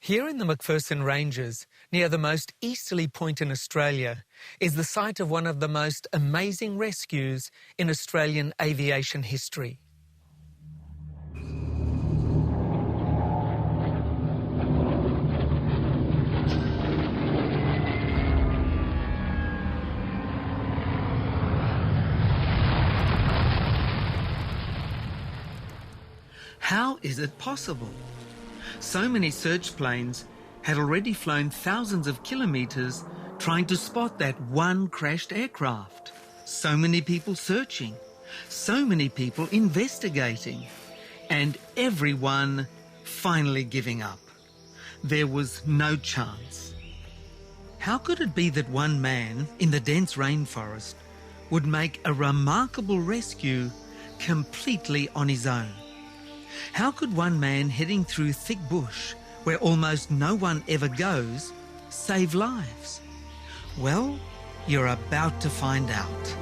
Here in the Macpherson Ranges, near the most easterly point in Australia, is the site of one of the most amazing rescues in Australian aviation history. How is it possible? So many search planes had already flown thousands of kilometres trying to spot that one crashed aircraft. So many people searching, so many people investigating, and everyone finally giving up. There was no chance. How could it be that one man in the dense rainforest would make a remarkable rescue completely on his own? How could one man heading through thick bush, where almost no one ever goes, save lives? Well, you're about to find out.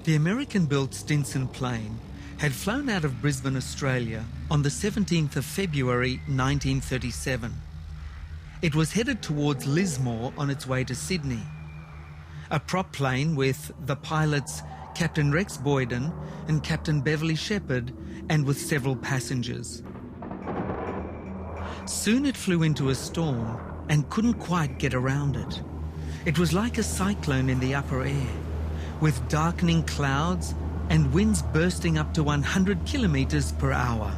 The American-built Stinson plane had flown out of Brisbane, Australia on the 17th of February 1937. It was headed towards Lismore on its way to Sydney. A prop plane with the pilots Captain Rex Boyden and Captain Beverly Shepherd, and with several passengers. Soon it flew into a storm and couldn't quite get around it. It was like a cyclone in the upper air, with darkening clouds and winds bursting up to 100 kilometres per hour.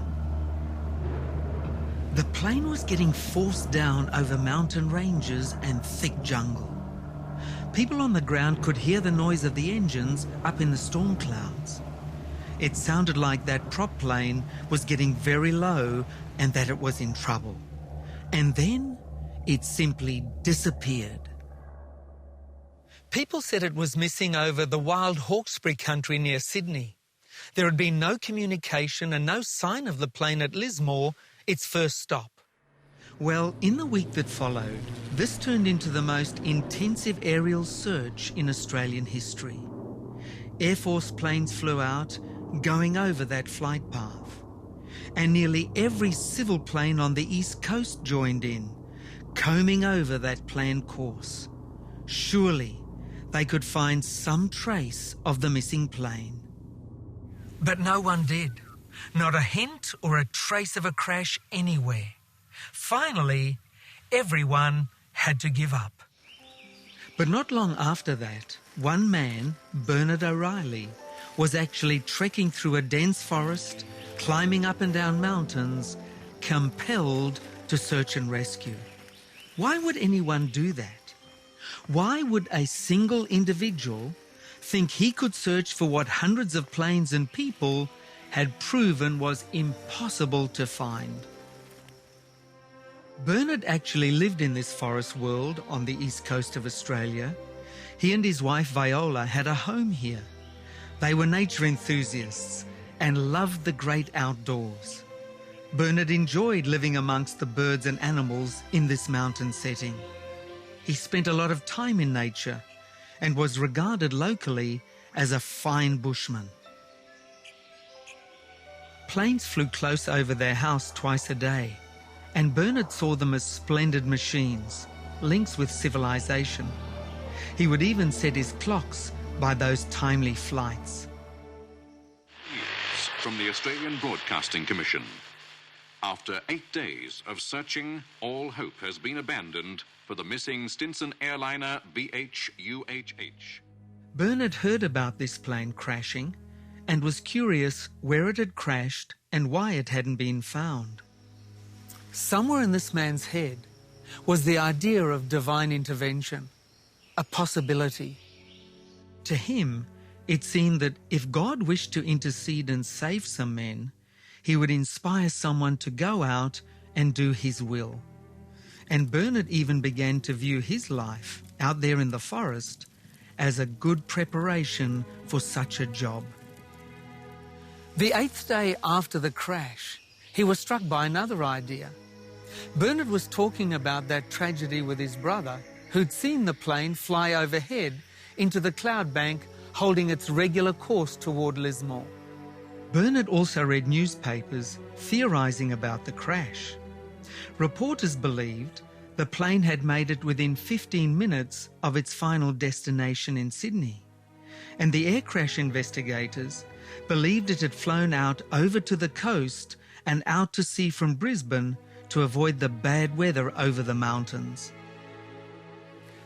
The plane was getting forced down over mountain ranges and thick jungle. People on the ground could hear the noise of the engines up in the storm clouds. It sounded like that prop plane was getting very low and that it was in trouble. And then it simply disappeared. People said it was missing over the wild Hawkesbury country near Sydney. There had been no communication and no sign of the plane at Lismore, its first stop. Well, in the week that followed, this turned into the most intensive aerial search in Australian history. Air Force planes flew out, going over that flight path. And nearly every civil plane on the East Coast joined in, combing over that planned course. Surely they could find some trace of the missing plane. But no one did. Not a hint or a trace of a crash anywhere. Finally, everyone had to give up. But not long after that, one man, Bernard O'Reilly, was actually trekking through a dense forest, climbing up and down mountains, compelled to search and rescue. Why would anyone do that? Why would a single individual think he could search for what hundreds of planes and people had proven was impossible to find? Bernard actually lived in this forest world on the east coast of Australia. He and his wife Viola had a home here. They were nature enthusiasts and loved the great outdoors. Bernard enjoyed living amongst the birds and animals in this mountain setting. He spent a lot of time in nature and was regarded locally as a fine bushman. Planes flew close over their house twice a day, and Bernard saw them as splendid machines, links with civilization. He would even set his clocks by those timely flights. News from the Australian Broadcasting Commission. After 8 days of searching, all hope has been abandoned for the missing Stinson airliner BHUHH. Bernard heard about this plane crashing and was curious where it had crashed and why it hadn't been found. Somewhere in this man's head was the idea of divine intervention, a possibility. To him, it seemed that if God wished to intercede and save some men, he would inspire someone to go out and do his will. And Bernard even began to view his life out there in the forest as a good preparation for such a job. The 8th day after the crash, he was struck by another idea. Bernard was talking about that tragedy with his brother, who'd seen the plane fly overhead into the cloud bank holding its regular course toward Lismore. Bernard also read newspapers theorising about the crash. Reporters believed the plane had made it within 15 minutes of its final destination in Sydney, and the air crash investigators believed it had flown out over to the coast and out to sea from Brisbane to avoid the bad weather over the mountains.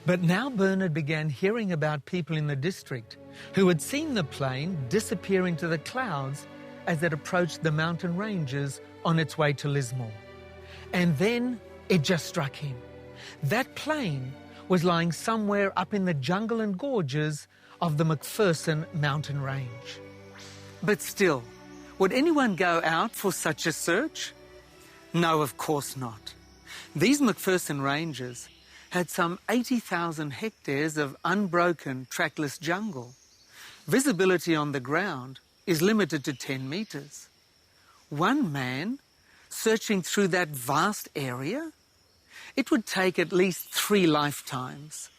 But now Bernard began hearing about people in the district who had seen the plane disappear into the clouds as it approached the mountain ranges on its way to Lismore. And then it just struck him. That plane was lying somewhere up in the jungle and gorges of the McPherson mountain range. But still, would anyone go out for such a search? No, of course not. These McPherson ranges had some 80,000 hectares of unbroken trackless jungle. Visibility on the ground is limited to 10 metres. One man searching through that vast area? It would take at least 3 lifetimes.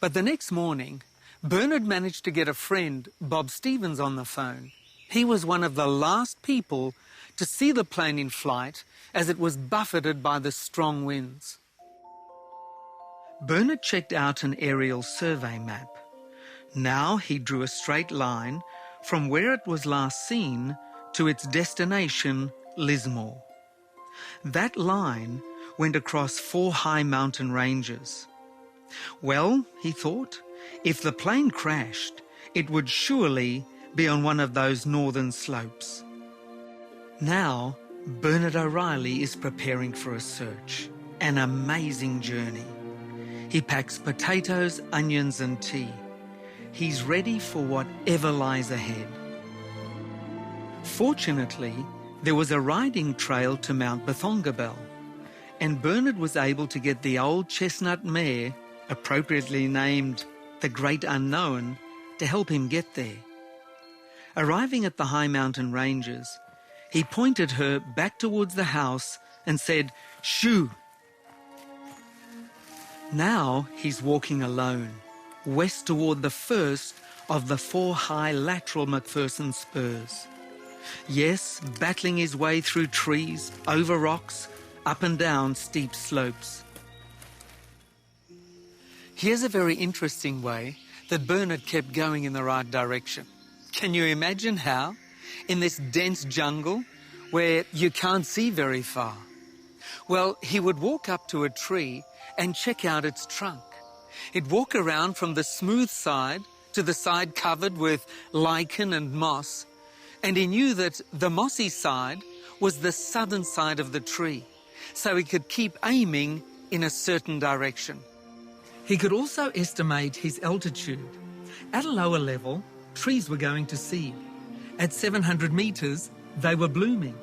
But the next morning, Bernard managed to get a friend, Bob Stevens, on the phone. He was one of the last people to see the plane in flight as it was buffeted by the strong winds. Bernard checked out an aerial survey map. Now he drew a straight line from where it was last seen to its destination, Lismore. That line went across 4 high mountain ranges. Well, he thought, if the plane crashed, it would surely be on one of those northern slopes. Now, Bernard O'Reilly is preparing for a search, an amazing journey. He packs potatoes, onions and tea. He's ready for whatever lies ahead. Fortunately, there was a riding trail to Mount Bethongabel, and Bernard was able to get the old chestnut mare, appropriately named the Great Unknown, to help him get there. Arriving at the high mountain ranges, he pointed her back towards the house and said, "Shoo!" Now he's walking alone, west toward the first of the 4 high lateral McPherson spurs. Yes, battling his way through trees, over rocks, up and down steep slopes. Here's a very interesting way that Bernard kept going in the right direction. Can you imagine how? In this dense jungle where you can't see very far. Well, he would walk up to a tree and check out its trunk. He'd walk around from the smooth side to the side covered with lichen and moss, and he knew that the mossy side was the southern side of the tree, so he could keep aiming in a certain direction. He could also estimate his altitude. At a lower level, trees were going to seed. At 700 metres, they were blooming.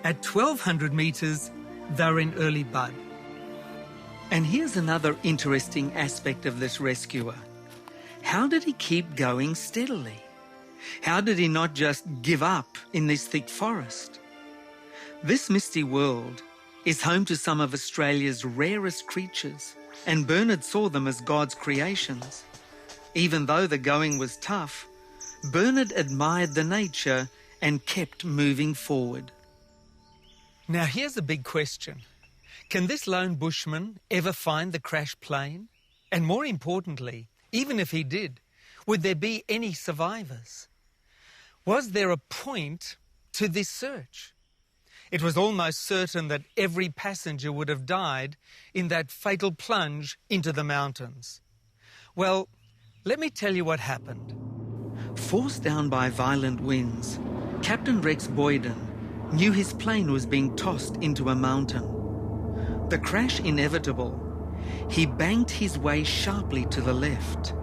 At 1,200 metres, they were in early bud. And here's another interesting aspect of this rescuer. How did he keep going steadily? How did he not just give up in this thick forest? This misty world is home to some of Australia's rarest creatures, and Bernard saw them as God's creations. Even though the going was tough, Bernard admired the nature and kept moving forward. Now here's a big question. Can this lone bushman ever find the crashed plane? And more importantly, even if he did, would there be any survivors? Was there a point to this search? It was almost certain that every passenger would have died in that fatal plunge into the mountains. Well, let me tell you what happened. Forced down by violent winds, Captain Rex Boyden knew his plane was being tossed into a mountain. The crash inevitable, he banked his way sharply to the left.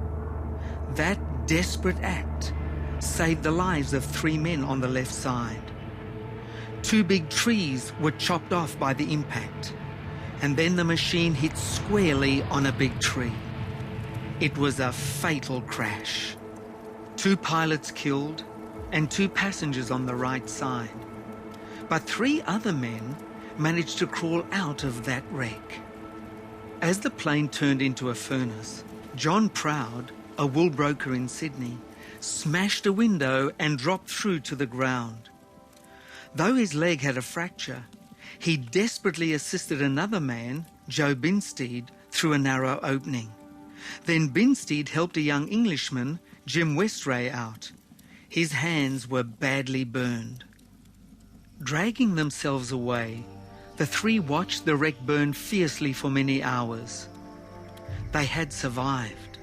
That desperate act saved the lives of 3 men on the left side. 2 big trees were chopped off by the impact, and then the machine hit squarely on a big tree. It was a fatal crash. 2 pilots killed and 2 passengers on the right side. But 3 other men managed to crawl out of that wreck. As the plane turned into a furnace, John Proud, a wool broker in Sydney, smashed a window and dropped through to the ground. Though his leg had a fracture, he desperately assisted another man, Joe Binstead, through a narrow opening. Then Binstead helped a young Englishman, Jim Westray, out. His hands were badly burned. Dragging themselves away, the 3 watched the wreck burn fiercely for many hours. They had survived,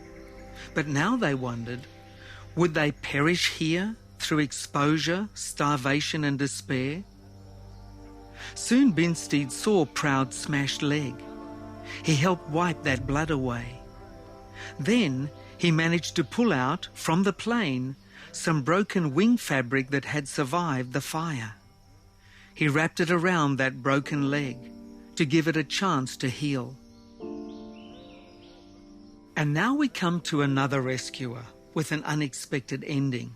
but now they wondered, would they perish here through exposure, starvation and despair? Soon Binstead saw Proud's smashed leg. He helped wipe that blood away. Then he managed to pull out, from the plane, some broken wing fabric that had survived the fire. He wrapped it around that broken leg to give it a chance to heal. And now we come to another rescuer with an unexpected ending.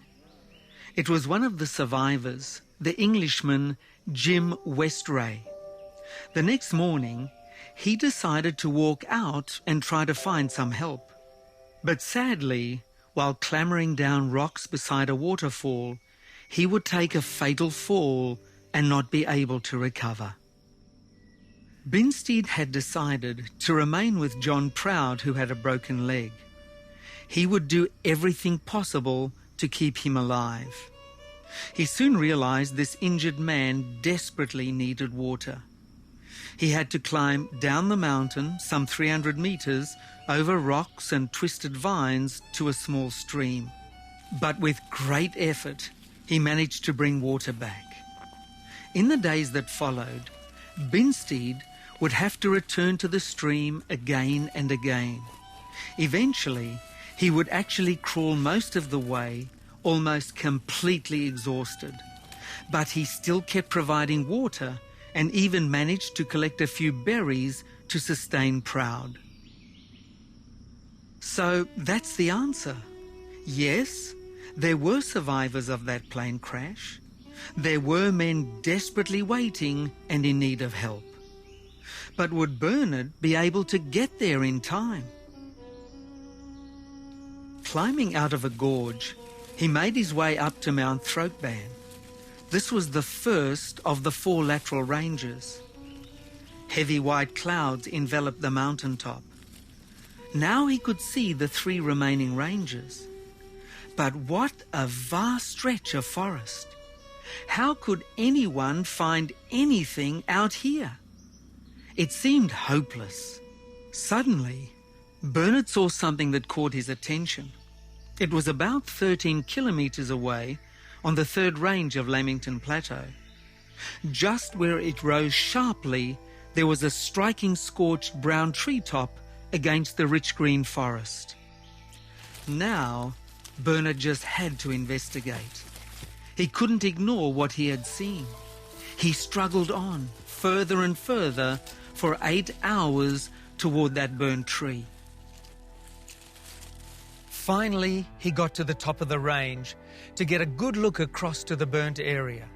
It was one of the survivors, the Englishman Jim Westray. The next morning, he decided to walk out and try to find some help. But sadly, while clambering down rocks beside a waterfall, he would take a fatal fall and not be able to recover. Binstead had decided to remain with John Proud, who had a broken leg. He would do everything possible to keep him alive. He soon realized this injured man desperately needed water. He had to climb down the mountain, some 300 meters, over rocks and twisted vines to a small stream. But with great effort, he managed to bring water back. In the days that followed, Binstead would have to return to the stream again and again. Eventually, he would actually crawl most of the way, almost completely exhausted. But he still kept providing water and even managed to collect a few berries to sustain Proud. So that's the answer. Yes, there were survivors of that plane crash. There were men desperately waiting and in need of help. But would Bernard be able to get there in time? Climbing out of a gorge, he made his way up to Mount Throatban. This was the first of the 4 lateral ranges. Heavy white clouds enveloped the mountaintop. Now he could see the 3 remaining ranges. But what a vast stretch of forest! How could anyone find anything out here? It seemed hopeless. Suddenly, Bernard saw something that caught his attention. It was about 13 kilometers away on the 3rd range of Lamington Plateau. Just where it rose sharply, there was a striking scorched brown treetop against the rich green forest. Now, Bernard just had to investigate. He couldn't ignore what he had seen. He struggled on, further and further, for 8 hours toward that burnt tree. Finally, he got to the top of the range to get a good look across to the burnt area.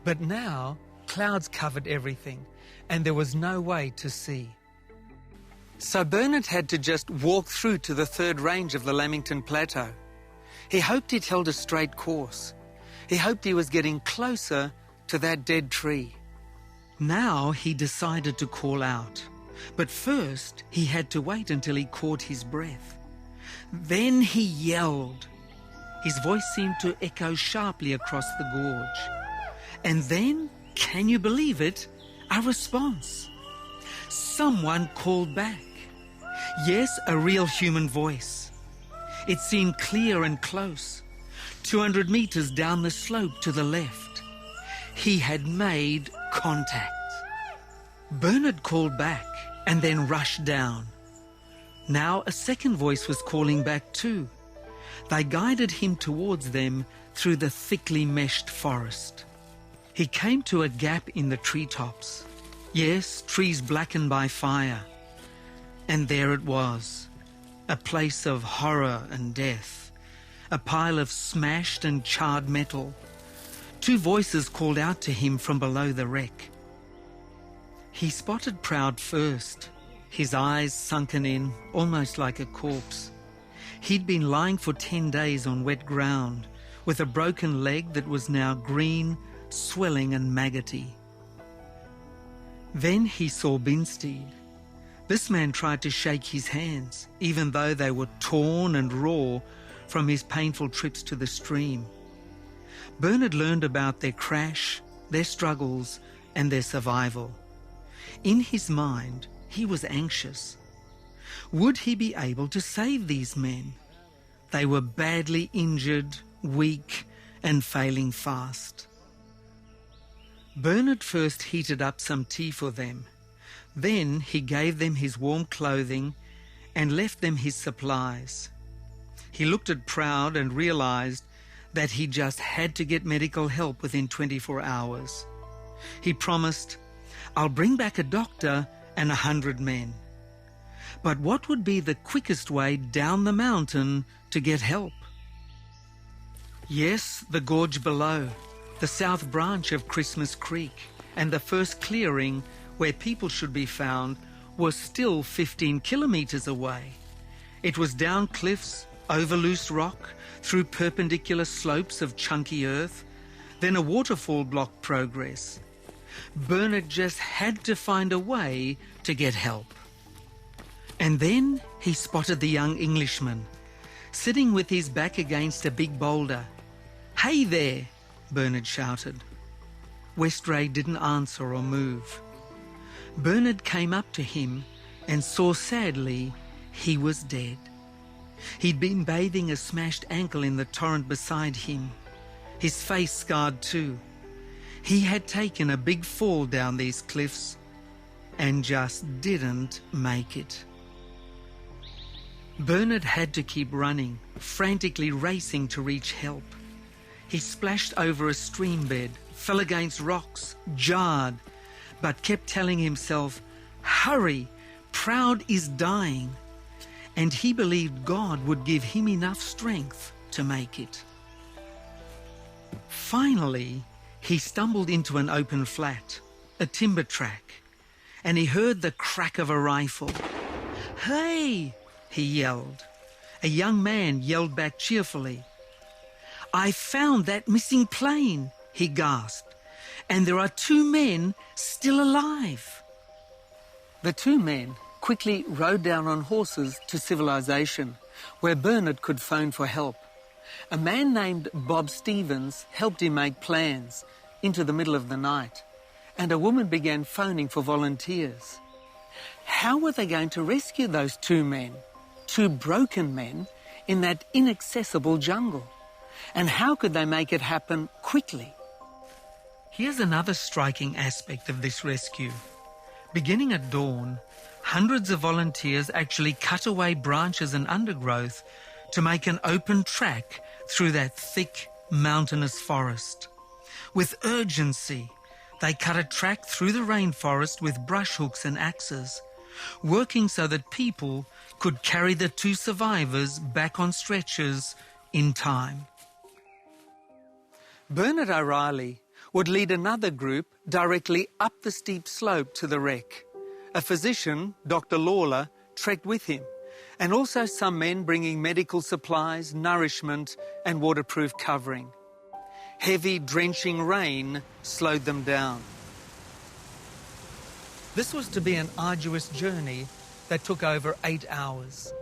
But now, clouds covered everything, and there was no way to see. So Bernard had to just walk through to the 3rd range of the Lamington Plateau. He hoped he'd held a straight course. He hoped he was getting closer to that dead tree. Now he decided to call out. But first, he had to wait until he caught his breath. Then he yelled. His voice seemed to echo sharply across the gorge. And then, can you believe it, a response. Someone called back. Yes, a real human voice. It seemed clear and close, 200 meters down the slope to the left. He had made contact. Bernard called back and then rushed down. Now a second voice was calling back too. They guided him towards them through the thickly meshed forest. He came to a gap in the treetops. Yes, trees blackened by fire. And there it was, a place of horror and death, a pile of smashed and charred metal. Two voices called out to him from below the wreck. He spotted Proud first, his eyes sunken in, almost like a corpse. He'd been lying for 10 days on wet ground, with a broken leg that was now green, swelling and maggoty. Then he saw Binstead. This man tried to shake his hands, even though they were torn and raw from his painful trips to the stream. Bernard learned about their crash, their struggles, and their survival. In his mind, he was anxious. Would he be able to save these men? They were badly injured, weak, and failing fast. Bernard first heated up some tea for them. Then he gave them his warm clothing and left them his supplies. He looked at Proud and realized that he just had to get medical help within 24 hours. He promised, "I'll bring back a doctor and 100 men." But what would be the quickest way down the mountain to get help? Yes, the gorge below, the south branch of Christmas Creek, and the first clearing where people should be found was still 15 kilometres away. It was down cliffs, over loose rock, through perpendicular slopes of chunky earth, then a waterfall blocked progress. Bernard just had to find a way to get help. And then he spotted the young Englishman, sitting with his back against a big boulder. "Hey there," Bernard shouted. Westray didn't answer or move. Bernard came up to him and saw sadly he was dead. He'd been bathing a smashed ankle in the torrent beside him, his face scarred too. He had taken a big fall down these cliffs and just didn't make it. Bernard had to keep running, frantically racing to reach help. He splashed over a stream bed, fell against rocks, jarred, but kept telling himself, "Hurry, Proud is dying." And he believed God would give him enough strength to make it. Finally, he stumbled into an open flat, a timber track, and he heard the crack of a rifle. "Hey!" he yelled. A young man yelled back cheerfully. "I found that missing plane," he gasped, "and there are 2 men still alive." The 2 men quickly rode down on horses to civilization, where Bernard could phone for help. A man named Bob Stevens helped him make plans into the middle of the night, and a woman began phoning for volunteers. How were they going to rescue those 2 men, 2 broken men, in that inaccessible jungle? And how could they make it happen quickly? Here's another striking aspect of this rescue. Beginning at dawn, hundreds of volunteers actually cut away branches and undergrowth to make an open track through that thick, mountainous forest. With urgency, they cut a track through the rainforest with brush hooks and axes, working so that people could carry the 2 survivors back on stretchers in time. Bernard O'Reilly would lead another group directly up the steep slope to the wreck. A physician, Dr. Lawler, trekked with him, and also some men bringing medical supplies, nourishment, and waterproof covering. Heavy, drenching rain slowed them down. This was to be an arduous journey that took over 8 hours.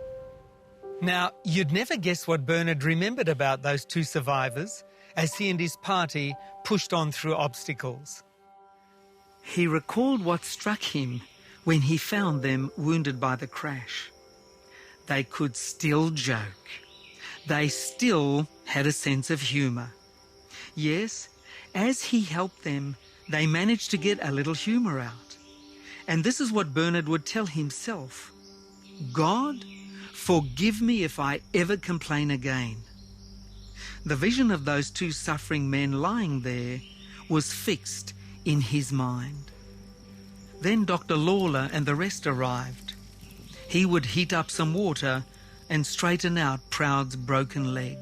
Now, you'd never guess what Bernard remembered about those 2 survivors as he and his party pushed on through obstacles. He recalled what struck him when he found them wounded by the crash. They could still joke. They still had a sense of humour. Yes, as he helped them, they managed to get a little humour out. And this is what Bernard would tell himself: "God, forgive me if I ever complain again." The vision of those 2 suffering men lying there was fixed in his mind. Then Dr. Lawler and the rest arrived. He would heat up some water and straighten out Proud's broken leg.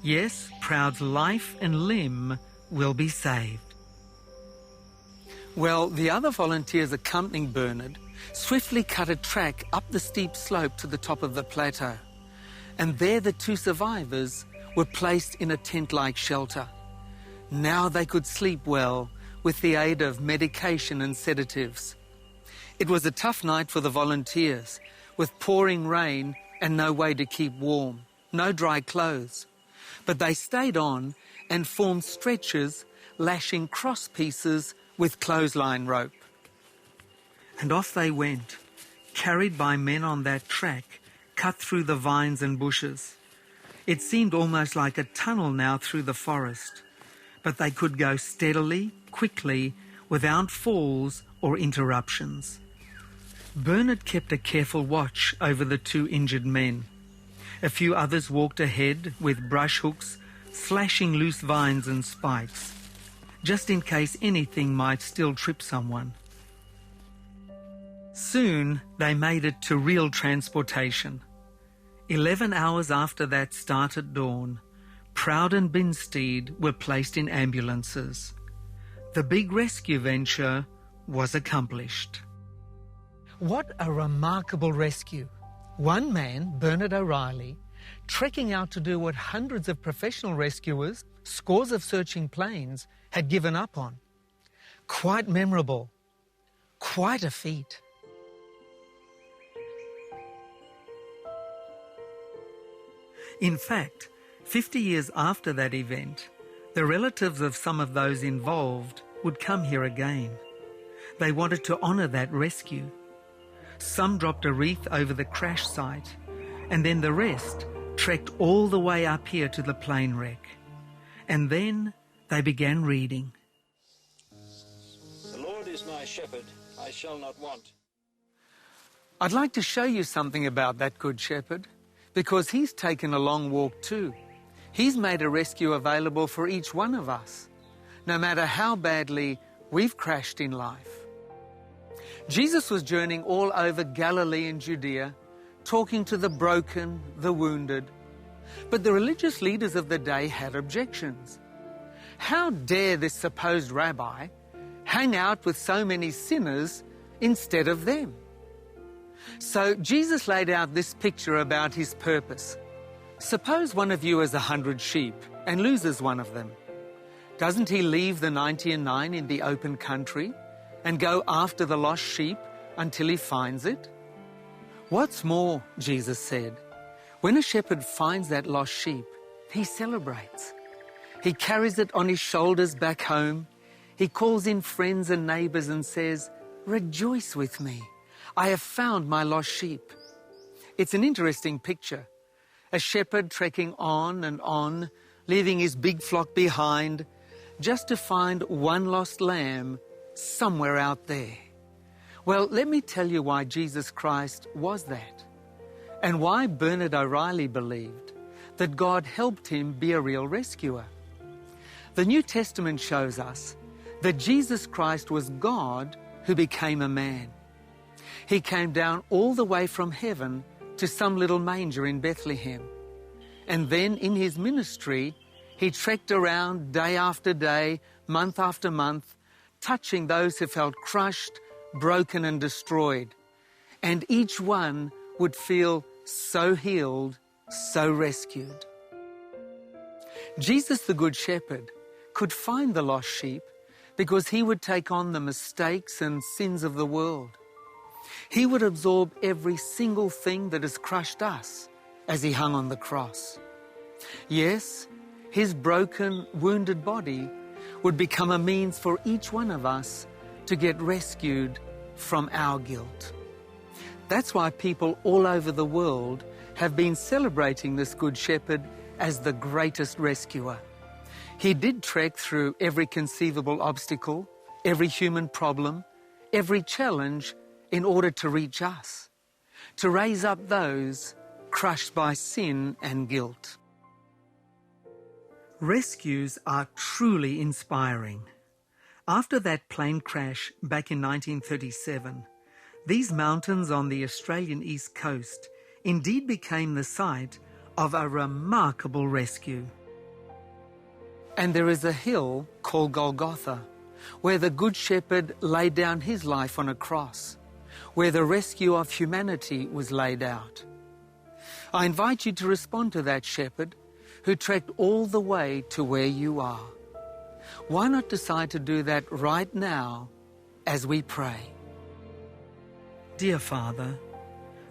Yes, Proud's life and limb will be saved. Well, the other volunteers accompanying Bernard swiftly cut a track up the steep slope to the top of the plateau. And there the two survivors were placed in a tent-like shelter. Now they could sleep well with the aid of medication and sedatives. It was a tough night for the volunteers, with pouring rain and no way to keep warm, no dry clothes. But they stayed on and formed stretchers, lashing cross pieces with clothesline rope. And off they went, carried by men on that track, cut through the vines and bushes. It seemed almost like a tunnel now through the forest, but they could go steadily, quickly, without falls or interruptions. Bernard kept a careful watch over the two injured men. A few others walked ahead with brush hooks, slashing loose vines and spikes, just in case anything might still trip someone. Soon they made it to real transportation. 11 hours after that start at dawn, Proud and Binstead were placed in ambulances. The big rescue venture was accomplished. What a remarkable rescue. One man, Bernard O'Reilly, trekking out to do what hundreds of professional rescuers, scores of searching planes, had given up on. Quite memorable. Quite a feat. In fact, 50 years after that event, the relatives of some of those involved would come here again. They wanted to honour that rescue. Some dropped a wreath over the crash site, and then the rest trekked all the way up here to the plane wreck. And then they began reading. The Lord is my shepherd, I shall not want. I'd like to show you something about that Good Shepherd, because he's taken a long walk too. He's made a rescue available for each one of us, no matter how badly we've crashed in life. Jesus was journeying all over Galilee and Judea, talking to the broken, the wounded. But the religious leaders of the day had objections. How dare this supposed rabbi hang out with so many sinners instead of them? So Jesus laid out this picture about his purpose. Suppose one of you has 100 sheep and loses one of them. Doesn't he leave the 99 in the open country and go after the lost sheep until he finds it? What's more, Jesus said, when a shepherd finds that lost sheep, he celebrates. He carries it on his shoulders back home. He calls in friends and neighbours and says, "Rejoice with me. I have found my lost sheep." It's an interesting picture. A shepherd trekking on and on, leaving his big flock behind, just to find one lost lamb somewhere out there. Well, let me tell you why Jesus Christ was that, and why Bernard O'Reilly believed that God helped him be a real rescuer. The New Testament shows us that Jesus Christ was God who became a man. He came down all the way from heaven to some little manger in Bethlehem. And then in his ministry, he trekked around day after day, month after month, touching those who felt crushed, broken and destroyed. And each one would feel so healed, so rescued. Jesus, the Good Shepherd, could find the lost sheep because he would take on the mistakes and sins of the world. He would absorb every single thing that has crushed us as he hung on the cross. Yes, his broken, wounded body would become a means for each one of us to get rescued from our guilt. That's why people all over the world have been celebrating this Good Shepherd as the greatest rescuer. He did trek through every conceivable obstacle, every human problem, every challenge in order to reach us, to raise up those crushed by sin and guilt. Rescues are truly inspiring. After that plane crash back in 1937, these mountains on the Australian east coast indeed became the site of a remarkable rescue. And there is a hill called Golgotha, where the Good Shepherd laid down his life on a cross, where the rescue of humanity was laid out. I invite you to respond to that shepherd who trekked all the way to where you are. Why not decide to do that right now as we pray? Dear Father,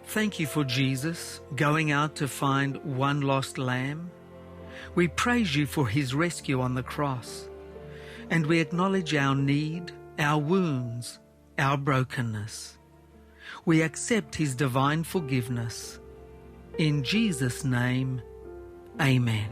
thank you for Jesus going out to find one lost lamb. We praise you for his rescue on the cross, and we acknowledge our need, our wounds, our brokenness. We accept his divine forgiveness. In Jesus' name, amen.